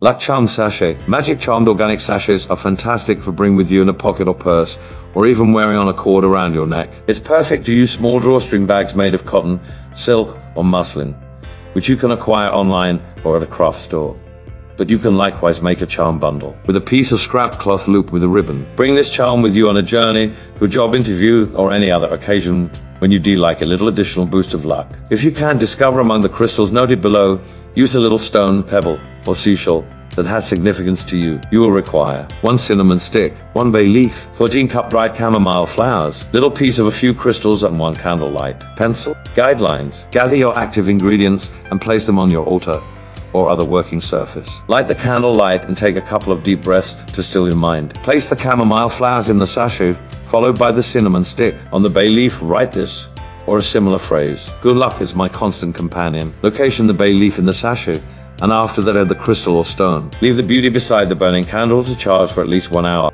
Luck Charm Sachet. Magic charmed organic sachets are fantastic for bringing with you in a pocket or purse, or even wearing on a cord around your neck. It's perfect to use small drawstring bags made of cotton, silk, or muslin, which you can acquire online or at a craft store. But you can likewise make a charm bundle with a piece of scrap cloth looped with a ribbon. Bring this charm with you on a journey, to a job interview, or any other occasion when you do like a little additional boost of luck. If you can discover among the crystals noted below, use a little stone, pebble, or seashell that has significance to you. You will require 1 cinnamon stick, 1 bay leaf, 14 cup dried chamomile flowers, little piece of a few crystals, and 1 candlelight. Pencil. Guidelines. Gather your active ingredients and place them on your altar or other working surface. Light the candle light and take a couple of deep breaths to still your mind. Place the chamomile flowers in the sachet, followed by the cinnamon stick. On the bay leaf, write this or a similar phrase: "Good luck is my constant companion." Location: the bay leaf in the sachet, and after that add the crystal or stone. Leave the beauty beside the burning candle to charge for at least 1 hour.